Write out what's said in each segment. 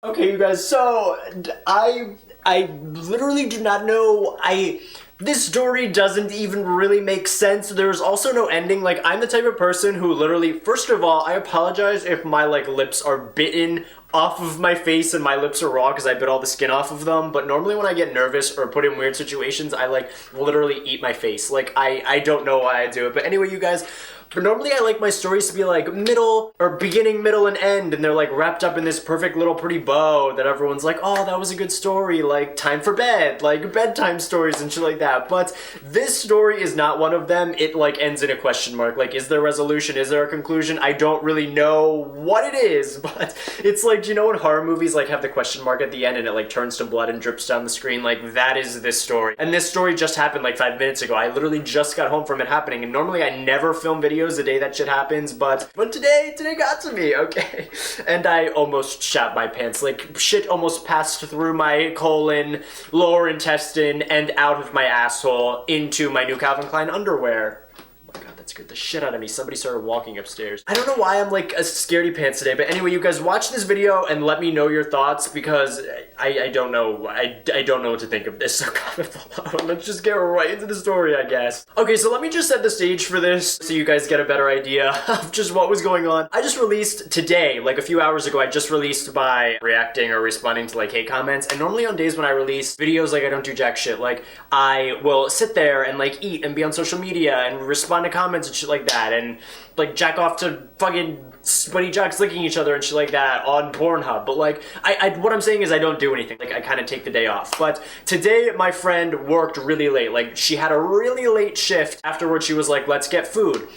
Okay, you guys, so I literally do not know. This story doesn't even really make sense. There's also no ending. Like, I'm the type of person who literally, first of all, I apologize if my like lips are bitten off of my face and my lips are raw because I bit all the skin off of them. But normally when I get nervous or put in weird situations, I like literally eat my face. Like, I don't know why I do it. But anyway, you guys, but normally I like my stories to be like middle or beginning, middle, and end, and they're like wrapped up in this perfect little pretty bow that everyone's like, oh, that was a good story, like time for bed, like bedtime stories and shit like that. But this story is not one of them. It like ends in a question mark. Like, is there a resolution? Is there a conclusion? I don't really know what it is, but it's like, do you know when horror movies like have the question mark at the end and it like turns to blood and drips down the screen? Like, that is this story. And this story just happened like 5 minutes ago. I literally just got home from it happening, and normally I never film videos the day that shit happens, but today got to me, okay? And I almost shat my pants. Like, shit almost passed through my colon, lower intestine, and out of my asshole into my new Calvin Klein underwear. That scared the shit out of me. Somebody started walking upstairs. I don't know why I'm like a scaredy pants today, but anyway, you guys watch this video and let me know your thoughts, because I don't know. I don't know what to think of this, so comment below. Let's just get right into the story, I guess. Okay, so let me just set the stage for this so you guys get a better idea of just what was going on. I just released today, like a few hours ago, I just released by reacting or responding to like hate comments, and normally on days when I release videos, like I don't do jack shit. Like, I will sit there and like eat and be on social media and respond to comments and shit like that, and like jack off to fucking sweaty jocks licking each other and shit like that on Pornhub. But like, what I'm saying is I don't do anything. Like, I kind of take the day off. But today my friend worked really late. Like, she had a really late shift. Afterwards she was like, let's get food.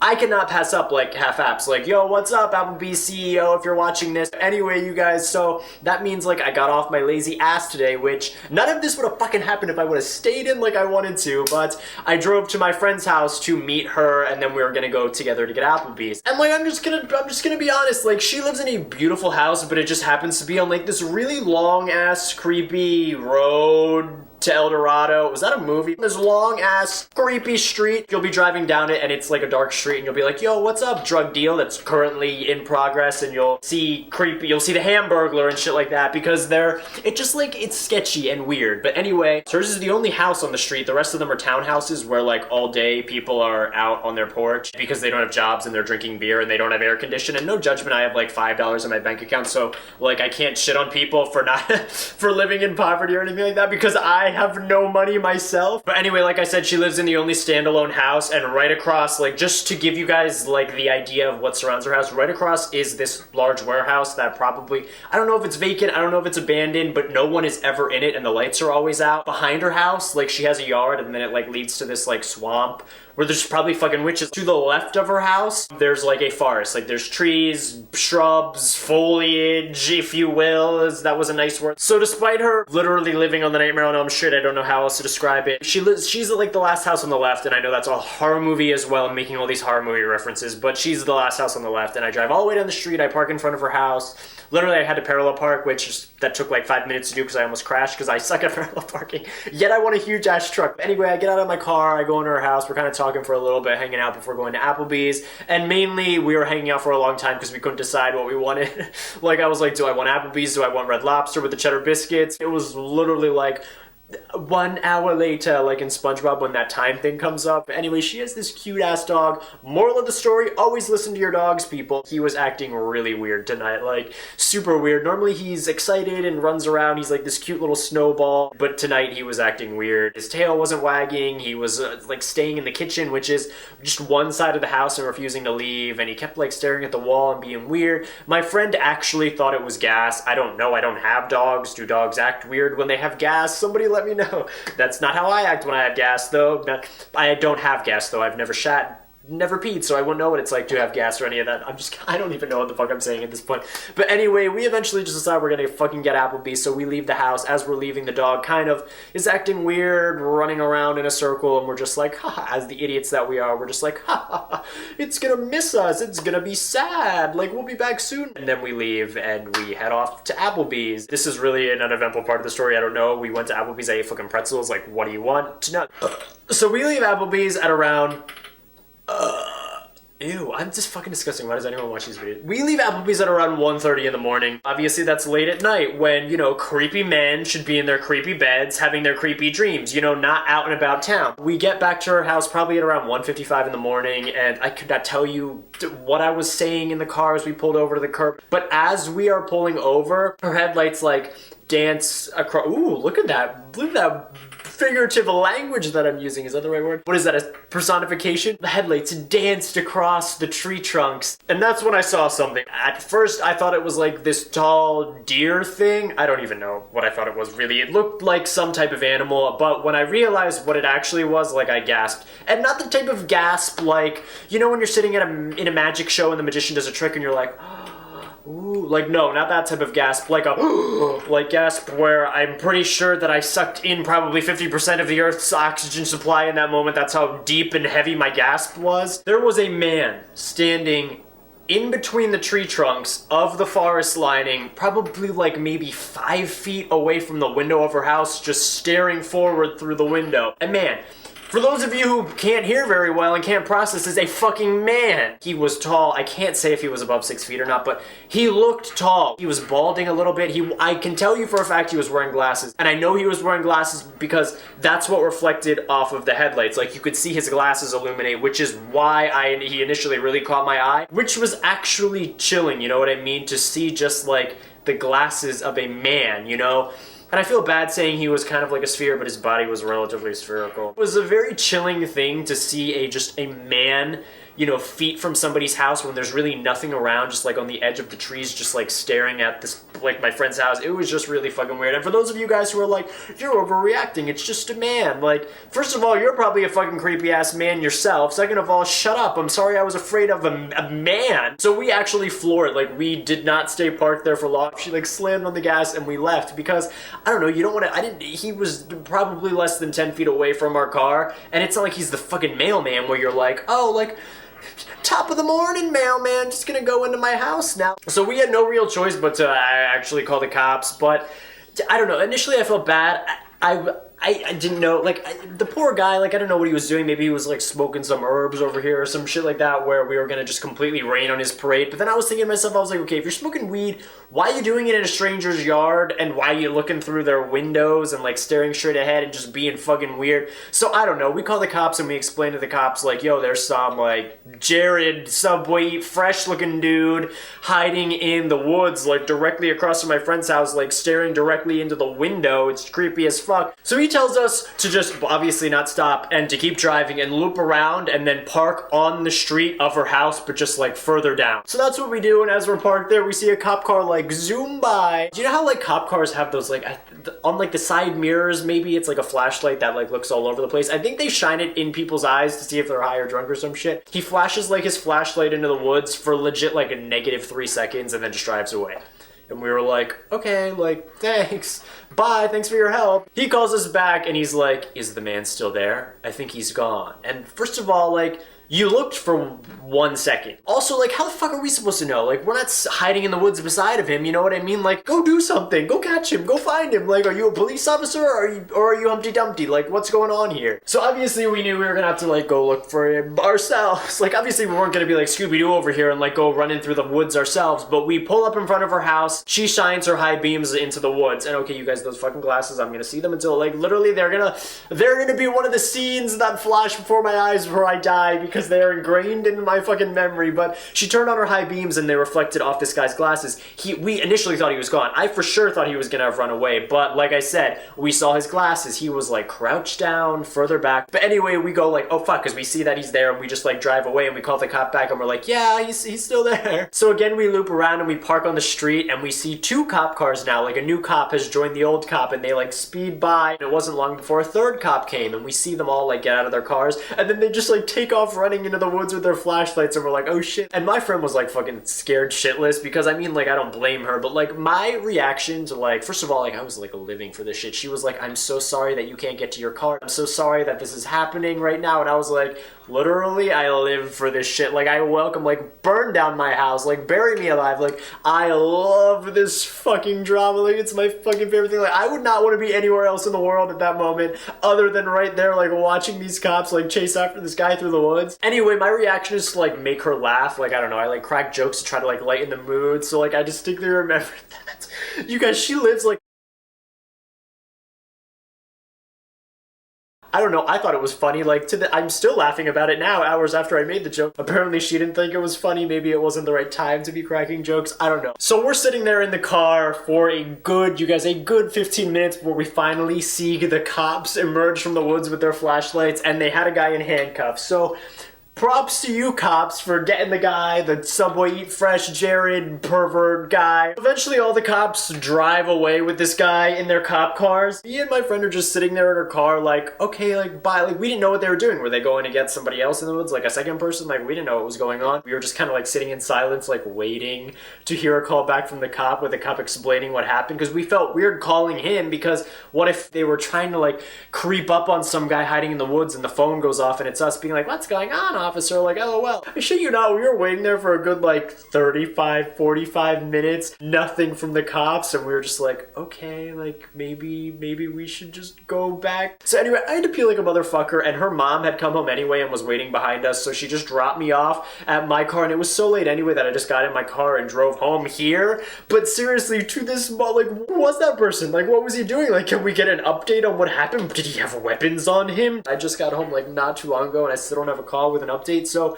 I cannot pass up like half-apps, like, yo, what's up, Applebee's CEO, if you're watching this. Anyway, you guys, so that means like I got off my lazy ass today, which none of this would have fucking happened if I would have stayed in like I wanted to, but I drove to my friend's house to meet her, and then we were gonna go together to get Applebee's. And like, I'm just gonna be honest, like, she lives in a beautiful house, but it just happens to be on like this really long-ass, creepy road to El Dorado. Was that a movie? This long ass creepy street. You'll be driving down it and it's like a dark street, and you'll be like, yo, what's up, drug deal that's currently in progress, and you'll see the Hamburglar and shit like that, because it just like, it's sketchy and weird. But anyway, hers is the only house on the street. The rest of them are townhouses where like all day people are out on their porch because they don't have jobs and they're drinking beer and they don't have air conditioning. And no judgment, I have like $5 in my bank account, so like I can't shit on people for not for living in poverty or anything like that, because I have no money myself. But anyway, like I said, she lives in the only standalone house, and right across, like, just to give you guys like the idea of what surrounds her house, right across is this large warehouse that probably, I don't know if it's vacant, I don't know if it's abandoned, but no one is ever in it and the lights are always out. Behind her house, like, she has a yard, and then it like leads to this like swamp where there's probably fucking witches. To the left of her house, there's like a forest. Like, there's trees, shrubs, foliage, if you will. That was a nice word. So despite her literally living on the Nightmare on Elm Street, I don't know how else to describe it, she's like the last house on the left, and I know that's a horror movie as well. I'm making all these horror movie references, but she's the last house on the left, and I drive all the way down the street, I park in front of her house. Literally, I had to parallel park, that took like 5 minutes to do because I almost crashed because I suck at parallel parking. Yet I want a huge ass truck. Anyway, I get out of my car, I go into her house, we're kind of talking for a little bit, hanging out before going to Applebee's, and mainly we were hanging out for a long time because we couldn't decide what we wanted. Like, I was like, do I want Applebee's? Do I want Red Lobster with the cheddar biscuits? It was literally like 1 hour later, like in SpongeBob when that time thing comes up. Anyway, she has this cute ass dog. Moral of the story, always listen to your dogs, people. He was acting really weird tonight, like super weird. Normally he's excited and runs around, he's like this cute little snowball, but tonight he was acting weird. His tail wasn't wagging, he was like staying in the kitchen, which is just one side of the house, and refusing to leave, and he kept like staring at the wall and being weird. My friend actually thought it was gas. I don't know, I don't have dogs. Do dogs act weird when they have gas? Somebody let me know. That's not how I act when I have gas, though. I don't have gas, though. I've never shat, never peed, so I wouldn't know what it's like to have gas or any of that. I don't even know what the fuck I'm saying at this point. But anyway, we eventually just decide we're gonna fucking get Applebee's, so we leave the house. As we're leaving, the dog kind of is acting weird, running around in a circle, and we're just like, haha, as the idiots that we are, we're just like, ha ha ha, it's gonna miss us, it's gonna be sad, like, we'll be back soon. And then we leave, and we head off to Applebee's. This is really an uneventful part of the story, I don't know. We went to Applebee's, I ate fucking pretzels, like, what do you want to know? So we leave Applebee's at around Ew, I'm just fucking disgusting. Why does anyone watch these videos? We leave Applebee's at around 1:30 in the morning. Obviously, that's late at night when, you know, creepy men should be in their creepy beds having their creepy dreams, you know, not out and about town. We get back to our house probably at around 1:55 in the morning, and I could not tell you what I was saying in the car as we pulled over to the curb. But as we are pulling over, her headlights, like, dance across. Ooh, look at that. Look at that figurative language that I'm using. Is that the right word? What is that, a personification? The headlights danced across the tree trunks. And that's when I saw something. At first, I thought it was like this tall deer thing. I don't even know what I thought it was really. It looked like some type of animal, but when I realized what it actually was, like, I gasped. And not the type of gasp like, you know when you're sitting at in a magic show and the magician does a trick and you're like, ooh, like, no, not that type of gasp, like a like gasp where I'm pretty sure that I sucked in probably 50% of the Earth's oxygen supply in that moment. That's how deep and heavy my gasp was. There was a man standing in between the tree trunks of the forest lining, probably like maybe 5 feet away from the window of her house, just staring forward through the window. And man, for those of you who can't hear very well and can't process, is a fucking man. He was tall. I can't say if he was above 6 feet or not, but he looked tall. He was balding a little bit. I can tell you for a fact he was wearing glasses. And I know he was wearing glasses because that's what reflected off of the headlights. Like, you could see his glasses illuminate, which is why he initially really caught my eye, which was actually chilling, you know what I mean? To see just, like, the glasses of a man, you know? And I feel bad saying he was kind of like a sphere, but his body was relatively spherical. It was a very chilling thing to see just a man, you know, feet from somebody's house when there's really nothing around, just like on the edge of the trees, just like staring at this, like my friend's house. It was just really fucking weird. And for those of you guys who are like, you're overreacting, it's just a man. Like, first of all, you're probably a fucking creepy ass man yourself. Second of all, shut up. I'm sorry I was afraid of a man. So we actually floored it. Like, we did not stay parked there for long. She like slammed on the gas and we left because, I don't know, you don't want to, he was probably less than 10 feet away from our car. And it's not like he's the fucking mailman where you're like, oh, like, top of the morning, mailman, just gonna go into my house now. So we had no real choice but to actually call the cops, but I don't know, initially I felt bad. I didn't know, like, the poor guy, like, I don't know what he was doing. Maybe he was, like, smoking some herbs over here or some shit like that where we were gonna just completely rain on his parade. But then I was thinking to myself, I was like, okay, if you're smoking weed, why are you doing it in a stranger's yard? And why are you looking through their windows and, like, staring straight ahead and just being fucking weird? So, I don't know. We called the cops and we explained to the cops, like, yo, there's some, like, Jared Subway, fresh-looking dude hiding in the woods, like, directly across from my friend's house, like, staring directly into the window. It's creepy as fuck. So he tells us to just obviously not stop and to keep driving and loop around and then park on the street of her house, but just like further down. So that's what we do, and as we're parked there, we see a cop car like zoom by. Do you know how like cop cars have those like, on like the side mirrors, maybe it's like a flashlight that like looks all over the place? I think they shine it in people's eyes to see if they're high or drunk or some shit. He flashes like his flashlight into the woods for legit like a negative 3 seconds and then just drives away. And we were like, okay, like, thanks. Bye, thanks for your help. He calls us back and he's like, is the man still there? I think he's gone. And first of all, like, you looked for 1 second. Also, like, how the fuck are we supposed to know? Like, we're not hiding in the woods beside of him, you know what I mean? Like, go do something. Go catch him. Go find him. Like, are you a police officer or are you Humpty Dumpty? Like, what's going on here? So obviously we knew we were gonna have to, like, go look for him ourselves. Like, obviously we weren't gonna be like Scooby-Doo over here and, like, go running through the woods ourselves, but we pull up in front of her house. She shines her high beams into the woods. And okay, you guys, those fucking glasses, I'm gonna see them until, like, literally they're gonna be one of the scenes that flash before my eyes before I die because they're ingrained in my fucking memory. But she turned on her high beams and they reflected off this guy's glasses. We initially thought he was gone. I for sure thought he was gonna have run away, but like I said, we saw his glasses. He was like crouched down further back. But anyway, we go like, oh fuck, because we see that he's there and we just like drive away and we call the cop back and we're like, yeah, he's still there. So again, we loop around and we park on the street and we see 2 cop cars now. Like a new cop has joined the old cop and they like speed by. And it wasn't long before a 3rd cop came and we see them all like get out of their cars and then they just like take off running into the woods with their flashlights and we're like, oh shit. And my friend was like fucking scared shitless because I mean, like, I don't blame her, but like my reaction to like, first of all, like I was like living for this shit. She was like, I'm so sorry that you can't get to your car. I'm so sorry that this is happening right now. And I was like, literally, I live for this shit. Like, I welcome, like, burn down my house, like, bury me alive. Like, I love this fucking drama. Like, it's my fucking favorite thing. Like, I would not want to be anywhere else in the world at that moment other than right there, like, watching these cops, like, chase after this guy through the woods. woods. Anyway, my reaction is to like make her laugh. Like, I don't know, I like crack jokes to try to like lighten the mood. So like I distinctly remember that. You guys, she lives like, I don't know, I thought it was funny, like, I'm still laughing about it now, hours after I made the joke. Apparently she didn't think it was funny, maybe it wasn't the right time to be cracking jokes, I don't know. So we're sitting there in the car for a good 15 minutes before we finally see the cops emerge from the woods with their flashlights, and they had a guy in handcuffs. So props to you cops for getting the guy, the Subway Eat Fresh Jared pervert guy. Eventually all the cops drive away with this guy in their cop cars. Me and my friend are just sitting there in her car like, okay, like bye. Like we didn't know what they were doing. Were they going to get somebody else in the woods, like a second person? Like we didn't know what was going on. We were just kind of like sitting in silence, like waiting to hear a call back from the cop with the cop explaining what happened, because we felt weird calling him, because what if they were trying to like creep up on some guy hiding in the woods and the phone goes off and it's us being like, what's going on, officer? Like, LOL. I shit you not, we were waiting there for a good like 35, 45 minutes, nothing from the cops, and we were just like, okay, like maybe we should just go back. So anyway, I had to pee like a motherfucker, and her mom had come home anyway and was waiting behind us, so she just dropped me off at my car, and it was so late anyway that I just got in my car and drove home here. But seriously, to this, like, who was that person? Like, what was he doing? Like, can we get an update on what happened? Did he have weapons on him? I just got home like not too long ago and I still don't have a call with an update. So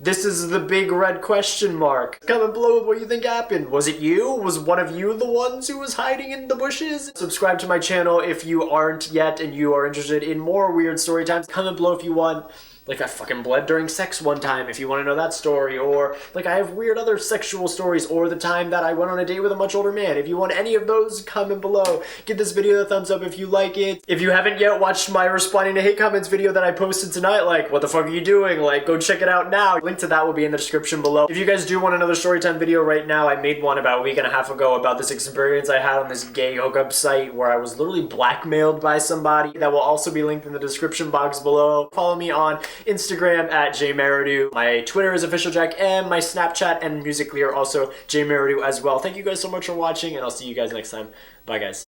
this is the big red question mark. Comment below with what you think happened. Was it you? Was one of you the ones who was hiding in the bushes? Subscribe to my channel if you aren't yet and you are interested in more weird story times. Comment below if you want, like, I fucking bled during sex one time, if you want to know that story, or like I have weird other sexual stories, or the time that I went on a date with a much older man. If you want any of those, comment below. Give this video a thumbs up if you like it. If you haven't yet watched my responding to hate comments video that I posted tonight, like, what the fuck are you doing? Like, go check it out now. Link to that will be in the description below. If you guys do want another storytime video right now, I made one about a week and a half ago about this experience I had on this gay hookup site where I was literally blackmailed by somebody. That will also be linked in the description box below. Follow me on Instagram at jmeridu. My Twitter is officialjackm. My Snapchat and Musical.ly are also jmeridu as well. Thank you guys so much for watching, and I'll see you guys next time. Bye, guys.